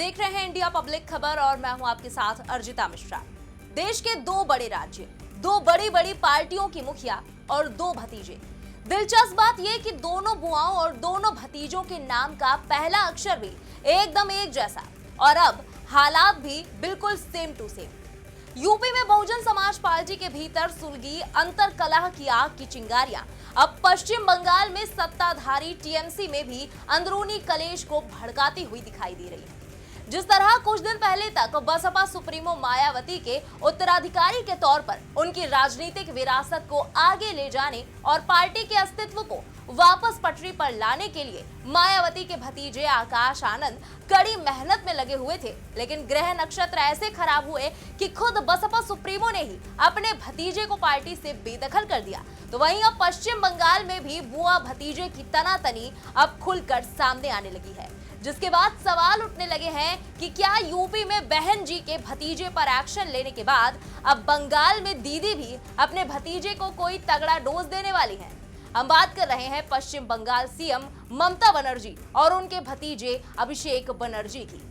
देख रहे हैं इंडिया पब्लिक खबर और मैं हूं आपके साथ अर्जिता मिश्रा। देश के दो बड़े राज्य, दो बड़ी बड़ी पार्टियों की मुखिया और दो भतीजे। दिलचस्प बात यह कि दोनों बुआओं और दोनों भतीजों के नाम का पहला अक्षर भी एकदम एक जैसा और अब हालात भी बिल्कुल सेम टू सेम। यूपी में बहुजन समाज पार्टी के भीतर सुलगी अंतरकलह की आग की चिंगारियां अब पश्चिम बंगाल में सत्ताधारी टीएमसी में भी अंदरूनी कलेश को भड़काती हुई दिखाई दे रही है। जिस तरह कुछ दिन पहले तक बसपा सुप्रीमो मायावती के उत्तराधिकारी के तौर पर उनकी राजनीतिक विरासत को आगे ले जाने और पार्टी के अस्तित्व को वापस पटरी पर लाने के लिए मायावती के भतीजे आकाश आनंद कड़ी मेहनत में लगे हुए थे, लेकिन ग्रह नक्षत्र ऐसे खराब हुए कि खुद बसपा सुप्रीमो ने ही अपने भतीजे को पार्टी से बेदखल कर दिया। तो वहीं अब पश्चिम बंगाल में भी बुआ भतीजे की तनातनी अब खुलकर सामने आने लगी है, जिसके बाद सवाल उठने लगे हैं कि क्या यूपी में बहन जी के भतीजे पर एक्शन लेने के बाद अब बंगाल में दीदी भी अपने भतीजे को कोई तगड़ा डोज देने वाली हैं। हम बात कर रहे हैं पश्चिम बंगाल सीएम ममता बनर्जी और उनके भतीजे अभिषेक बनर्जी की।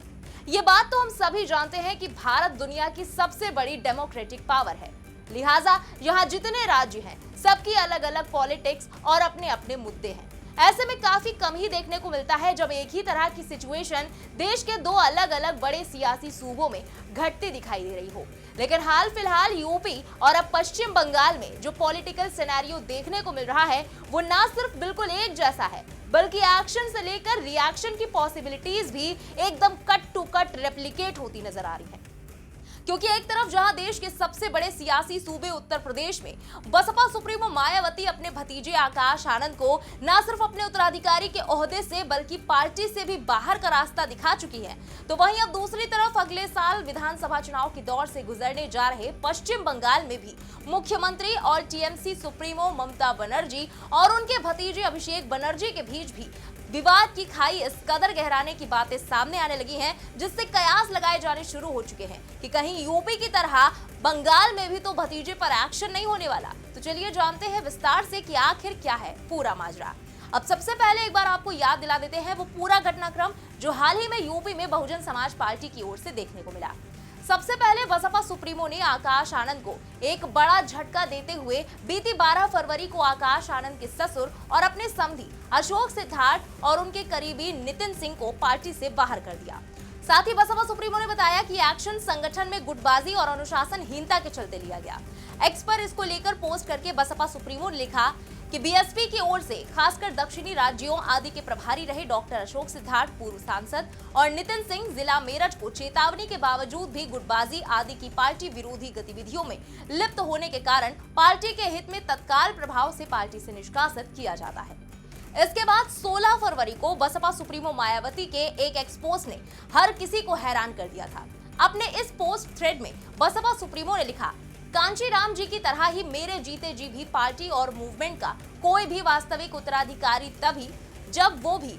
ये बात तो हम सभी जानते हैं कि भारत दुनिया की सबसे बड़ी डेमोक्रेटिक पावर है, लिहाजा यहाँ जितने राज्य हैं सबकी अलग अलग पॉलिटिक्स और अपने अपने मुद्दे हैं। ऐसे में काफी कम ही देखने को मिलता है जब एक ही तरह की सिचुएशन देश के दो अलग अलग बड़े सियासी सूबों में घटती दिखाई दे रही हो। लेकिन हाल फिलहाल यूपी और अब पश्चिम बंगाल में जो पॉलिटिकल सिनेरियो देखने को मिल रहा है वो ना सिर्फ बिल्कुल एक जैसा है, बल्कि एक्शन से लेकर रिएक्शन की पॉसिबिलिटीज भी एकदम कट टू कट रेप्लिकेट होती नजर आ रही है। क्योंकि एक तरफ जहां देश के सबसे बड़े सियासी सूबे उत्तर प्रदेश में बसपा सुप्रीमो मायावती अपने भतीजे आकाश आनंद को न सिर्फ अपने उत्तराधिकारी के ओहदे से बल्कि पार्टी से भी बाहर का रास्ता दिखा चुकी है, तो वहीं अब दूसरी तरफ अगले साल विधानसभा चुनाव के दौर से गुजरने जा रहे पश्चिम बंगाल में भी मुख्यमंत्री और टीएमसी सुप्रीमो ममता बनर्जी और उनके भतीजे अभिषेक बनर्जी के बीच भी विवाद की खाई इस कदर गहराने की बातें सामने आने लगी हैं, जिससे कयास लगाए जाने शुरू हो चुके हैं कि कहीं यूपी की तरह बंगाल में भी तो भतीजे पर एक्शन नहीं होने वाला। तो चलिए जानते हैं विस्तार से कि आखिर क्या है पूरा माजरा। अब सबसे पहले एक बार आपको याद दिला देते हैं वो पूरा घटनाक्रम जो हाल ही में यूपी में बहुजन समाज पार्टी की ओर से देखने को मिला। सबसे पहले बसपा सुप्रीमो ने आकाश आनंद को एक बड़ा झटका देते हुए बीती 12 फरवरी को आकाश आनंद के ससुर और अपने समधी अशोक सिद्धार्थ और उनके करीबी नितिन सिंह को पार्टी से बाहर कर दिया। साथ ही बसपा सुप्रीमो ने बताया कि एक्शन संगठन में गुटबाजी और अनुशासनहीनता के चलते लिया गया। एक्स पर इसको लेकर पोस्ट करके बसपा सुप्रीमो ने लिखा कि बीएसपी की ओर से खासकर दक्षिणी राज्यों आदि के प्रभारी रहे डॉक्टर अशोक सिद्धार्थ पूर्व सांसद और नितिन सिंह जिला मेरठ को चेतावनी के बावजूद भी गुटबाजी आदि की पार्टी विरोधी गतिविधियों में लिप्त होने के कारण पार्टी के हित में तत्काल प्रभाव से पार्टी से निष्कासित किया जाता है। इसके बाद 16 फरवरी को बसपा सुप्रीमो मायावती के एक एक्सपोस्ट ने हर किसी को हैरान कर दिया था। अपने इस पोस्ट थ्रेड में बसपा सुप्रीमो ने लिखा, कांचीराम जी की तरह ही मेरे जीते जी भी पार्टी और मूवमेंट का कोई भी वास्तविक उत्तराधिकारी तभी जब वो भी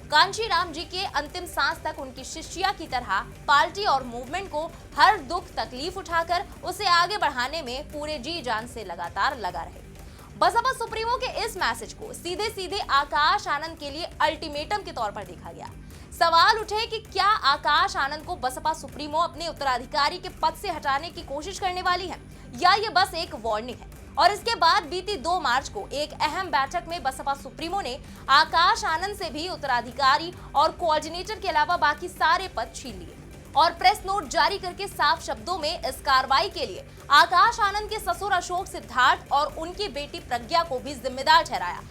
कांचीराम जी के अंतिम सांस तक उनकी शिष्या की तरह पार्टी और मूवमेंट को हर दुख तकलीफ उठाकर उसे आगे बढ़ाने में पूरे जी जान से लगातार लगा रहे। बसपा सुप्रीमो के इस मैसेज को सीधे सीधे आकाश आनंद के लिए अल्टीमेटम के तौर पर देखा गया। सवाल उठे कि क्या आकाश आनंद को बसपा सुप्रीमो अपने उत्तराधिकारी के पद से हटाने की कोशिश करने वाली है या ये बस एक वार्निंग है। और इसके बाद बीती 2 मार्च को एक अहम बैठक में बसपा सुप्रीमो ने आकाश आनंद से भी उत्तराधिकारी और कोऑर्डिनेटर के अलावा बाकी सारे पद छीन लिए और प्रेस नोट जारी करके साफ शब्दों में इस कार्रवाई के लिए आकाश आनंद के ससुर अशोक सिद्धार्थ और उनकी बेटी प्रज्ञा को भी जिम्मेदार ठहराया,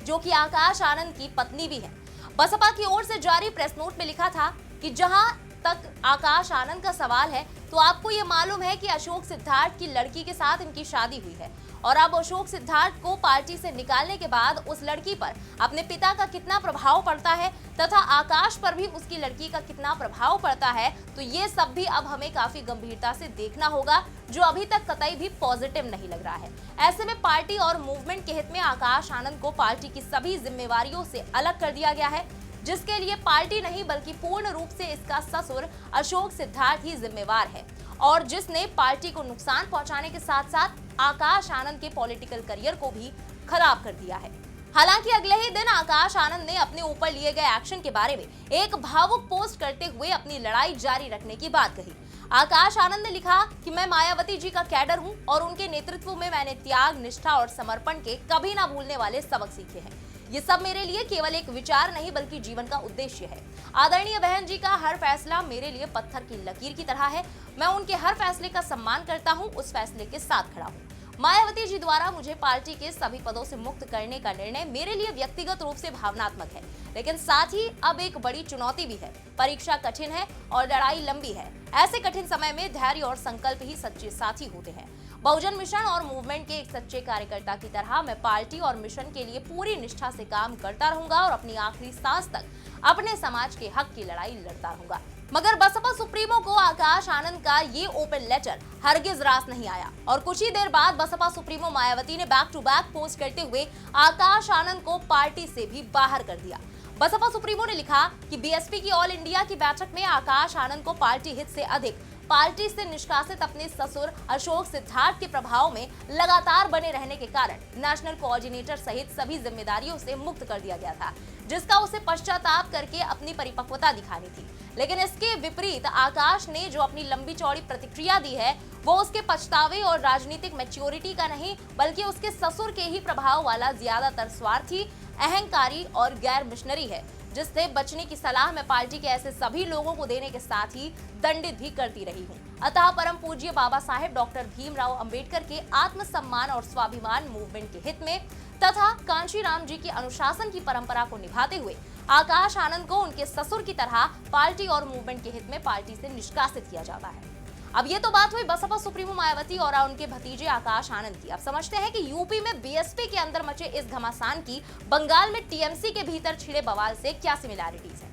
जो कि आकाश आनंद की पत्नी भी है। बसपा की ओर से जारी प्रेस नोट में लिखा था कि जहां तक आकाश आनंद का सवाल है तो आपको ये मालूम है कि अशोक सिद्धार्थ की लड़की के साथ इनकी शादी हुई है और अब अशोक सिद्धार्थ को पार्टी से निकालने के बाद उस लड़की पर अपने पिता का कितना प्रभाव पड़ता है तथा आकाश पर भी उसकी लड़की का कितना प्रभाव पड़ता है, तो ये सब भी अब हमें काफी गंभीरता से देखना होगा, जो अभी तक कतई भी पॉजिटिव नहीं लग रहा है। ऐसे में पार्टी और मूवमेंट के हित में आकाश आनंद को पार्टी की सभी जिम्मेवारियों से अलग कर दिया गया है, जिसके लिए पार्टी नहीं बल्कि पूर्ण रूप से इसका ससुर अशोक सिद्धार्थ ही जिम्मेवार है और जिसने पार्टी को नुकसान पहुंचाने के साथ साथ आकाश आनंद के पॉलिटिकल करियर को भी खराब कर दिया है। हालांकि अगले ही ही दिन आकाश आनंद ने अपने ऊपर लिए गए एक्शन के बारे में एक भावुक पोस्ट करते हुए अपनी लड़ाई जारी रखने की बात कही। आकाश आनंद ने लिखा कि मैं मायावती जी का कैडर हूं और उनके नेतृत्व में मैंने त्याग, निष्ठा और समर्पण के कभी ना भूलने वाले सबक सीखे हैं। ये सब मेरे लिए केवल एक विचार नहीं बल्कि जीवन का उद्देश्य है। आदरणीय बहन जी का हर फैसला मेरे लिए पत्थर की लकीर की तरह है। मैं उनके हर फैसले का सम्मान करता हूँ, उस फैसले के साथ खड़ा हूँ। मायावती जी द्वारा मुझे पार्टी के सभी पदों से मुक्त करने का निर्णय मेरे लिए व्यक्तिगत रूप से भावनात्मक है, लेकिन साथ ही अब एक बड़ी चुनौती भी है। परीक्षा कठिन है और लड़ाई लंबी है। ऐसे कठिन समय में धैर्य और संकल्प ही सच्चे साथी होते हैं। बहुजन मिशन और मूवमेंट के एक सच्चे कार्यकर्ता की तरह मैं पार्टी और मिशन के लिए पूरी निष्ठा से काम करता रहूंगा और अपनी आखिरी सांस तक अपने समाज के हक की लड़ाई लड़ता रहूंगा। मगर बसपा सुप्रीमो को आकाश आनंद का ये ओपन लेटर हरगिज रास नहीं आया और कुछ ही देर बाद बसपा सुप्रीमो मायावती ने बैक टू बैक पोस्ट करते हुए आकाश आनंद को पार्टी से भी बाहर कर दिया। बसपा सुप्रीमो ने लिखा कि बीएसपी की ऑल इंडिया की बैठक में आकाश आनंद को पार्टी हित से अधिक पार्टी से निष्कासित अपने ससुर अशोक सिद्धार्थ के प्रभाव में लगातार बने रहने के कारण नेशनल कोऑर्डिनेटर सहित सभी जिम्मेदारियों से मुक्त कर दिया गया था, जिसका उसे पश्चाताप करके अपनी परिपक्वता दिखानी थी। लेकिन इसके विपरीत आकाश ने जो अपनी लंबी चौड़ी प्रतिक्रिया दी है वो उसके पछतावे और राजनीतिक मैच्योरिटी का नहीं बल्कि उसके ससुर के ही प्रभाव वाला ज्यादातर स्वार्थी, अहंकारी और गैर मिशनरी है, जिससे बचने की सलाह मैं पार्टी के ऐसे सभी लोगों को देने के साथ ही दंडित भी करती रही हूँ। अतः परम पूज्य बाबा साहेब डॉक्टर भीमराव अंबेडकर के आत्मसम्मान और स्वाभिमान मूवमेंट के हित में तथा कांशीराम जी की अनुशासन की परंपरा को निभाते हुए आकाश आनंद को उनके ससुर की तरह पार्टी और मूवमेंट के हित में पार्टी से निष्कासित किया जाता है। अब ये तो बात हुई बसपा सुप्रीमो मायावती और उनके भतीजे आकाश आनंद की। अब समझते हैं कि यूपी में बीएसपी के अंदर मचे इस घमासान की बंगाल में टीएमसी के भीतर छिड़े बवाल से क्या सिमिलैरिटीज है।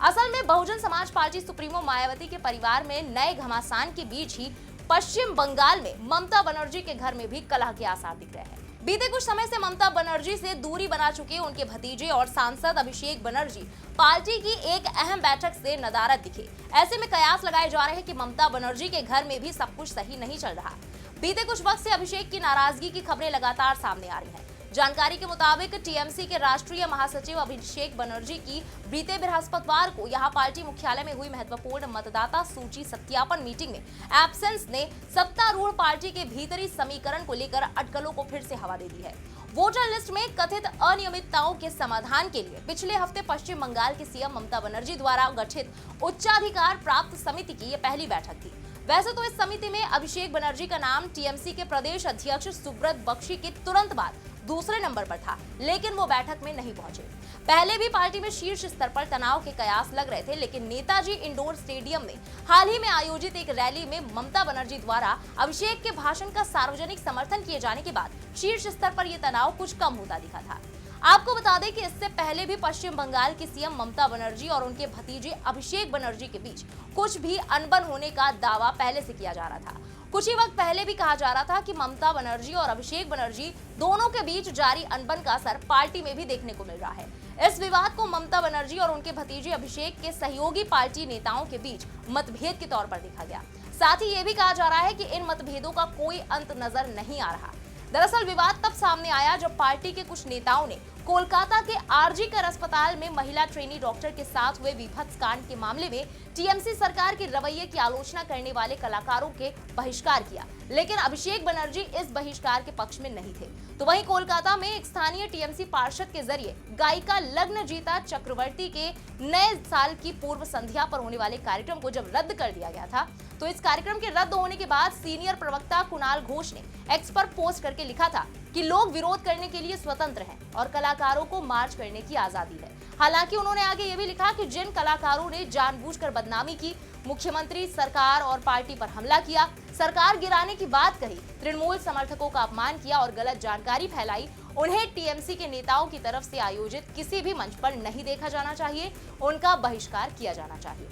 असल में बहुजन समाज पार्टी सुप्रीमो मायावती के परिवार में नए घमासान के बीच ही पश्चिम बंगाल में ममता बनर्जी के घर में भी कलह के आसार दिख रहे हैं। बीते कुछ समय से ममता बनर्जी से दूरी बना चुके उनके भतीजे और सांसद अभिषेक बनर्जी पार्टी की एक अहम बैठक से नदारद दिखे। ऐसे में कयास लगाए जा रहे हैं कि ममता बनर्जी के घर में भी सब कुछ सही नहीं चल रहा। बीते कुछ वक्त से अभिषेक की नाराजगी की खबरें लगातार सामने आ रही हैं। जानकारी के मुताबिक टीएमसी के राष्ट्रीय महासचिव अभिषेक बनर्जी की बीते बृहस्पतिवार को यहां पार्टी मुख्यालय में हुई महत्वपूर्ण मतदाता सूची सत्यापन मीटिंग में एब्सेंस ने सत्तारूढ़ पार्टी के भीतरी समीकरण को लेकर अटकलों को फिर से हवा दे दी है। वोटर लिस्ट में कथित अनियमितताओं के समाधान के लिए पिछले हफ्ते पश्चिम बंगाल के सीएम ममता बनर्जी द्वारा गठित उच्चाधिकार प्राप्त समिति की यह पहली बैठक थी। वैसे तो इस समिति में अभिषेक बनर्जी का नाम टीएमसी के प्रदेश अध्यक्ष सुब्रत बख्शी के तुरंत बाद दूसरे नंबर पर था, लेकिन वो बैठक में नहीं पहुंचे। पहले भी पार्टी में शीर्ष स्तर पर तनाव के कयास लग रहे थे, लेकिन नेताजी इंडोर स्टेडियम में हाल ही में आयोजित एक रैली में ममता बनर्जी द्वारा अभिषेक के भाषण का सार्वजनिक समर्थन किए जाने के बाद शीर्ष स्तर पर यह तनाव कुछ कम होता दिखा था। आपको बता दें कि इससे पहले भी पश्चिम बंगाल की सीएम ममता बनर्जी और उनके भतीजे अभिषेक बनर्जी के बीच कुछ भी अनबन होने का दावा पहले से किया जा रहा था। कुछ ही वक्त पहले भी कहा जा रहा था कि ममता बनर्जी और अभिषेक बनर्जी दोनों के बीच जारी अनबन का असर पार्टी में भी देखने को मिल रहा है। इस विवाद को ममता बनर्जी और उनके भतीजे अभिषेक के सहयोगी पार्टी नेताओं के बीच मतभेद के तौर पर देखा गया। साथ ही ये भी कहा जा रहा है कि इन मतभेदों का कोई अंत नजर नहीं आ रहा। दरअसल विवाद तब सामने आया जब पार्टी के कुछ नेताओं ने कोलकाता के आरजी कर अस्पताल में महिला ट्रेनी डॉक्टर के साथ हुए विभत्स कांड के मामले में टीएमसी सरकार के रवैये की आलोचना करने वाले कलाकारों के बहिष्कार किया, लेकिन अभिषेक बनर्जी इस बहिष्कार के पक्ष में नहीं थे। तो वहीं कोलकाता में एक स्थानीय टीएमसी पार्षद के जरिए गायिका लग्नजीता चक्रवर्ती के नए साल की पूर्व संध्या पर होने वाले कार्यक्रम को जब रद्द कर दिया गया था, तो इस कार्यक्रम के रद्द होने के बाद सीनियर प्रवक्ता कुणाल घोष ने एक्स पर पोस्ट करके लिखा था कि लोग विरोध करने के लिए स्वतंत्र हैं और कलाकारों को मार्च करने की आजादी है। हालांकि उन्होंने आगे ये भी लिखा कि जिन कलाकारों ने जानबूझकर बदनामी की, मुख्यमंत्री, सरकार और पार्टी पर हमला किया, सरकार गिराने की बात कही, तृणमूल समर्थकों का अपमान किया और गलत जानकारी फैलाई, उन्हें टीएमसी के नेताओं की तरफ से आयोजित किसी भी मंच पर नहीं देखा जाना चाहिए, उनका बहिष्कार किया जाना चाहिए।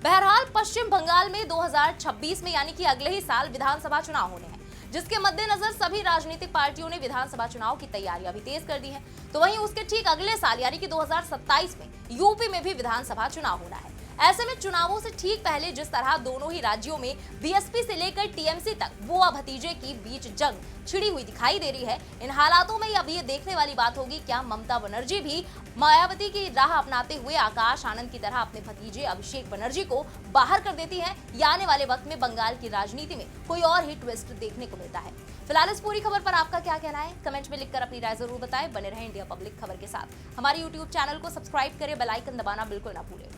बहरहाल पश्चिम बंगाल में 2026 में यानी कि अगले ही साल विधानसभा चुनाव होने हैं, जिसके मद्देनजर सभी राजनीतिक पार्टियों ने विधानसभा चुनाव की तैयारियां भी तेज कर दी हैं। तो वहीं उसके ठीक अगले साल यानी कि 2027 में यूपी में भी विधानसभा चुनाव होना है। ऐसे में चुनावों से ठीक पहले जिस तरह दोनों ही राज्यों में बीएसपी से लेकर टीएमसी तक बुआ भतीजे की बीच जंग छिड़ी हुई दिखाई दे रही है, इन हालातों में अब ये देखने वाली बात होगी क्या ममता बनर्जी भी मायावती की राह अपनाते हुए आकाश आनंद की तरह अपने भतीजे अभिषेक बनर्जी को बाहर कर देती है, या आने वाले वक्त में बंगाल की राजनीति में कोई और ही ट्विस्ट देखने को मिलता है। फिलहाल इस पूरी खबर पर आपका क्या कहना है, कमेंट में लिखकर अपनी राय जरूर बताएं। बने रहें इंडिया पब्लिक खबर के साथ। हमारे यूट्यूब चैनल को सब्सक्राइब करें, बेल आइकन दबाना बिल्कुल ना भूलें।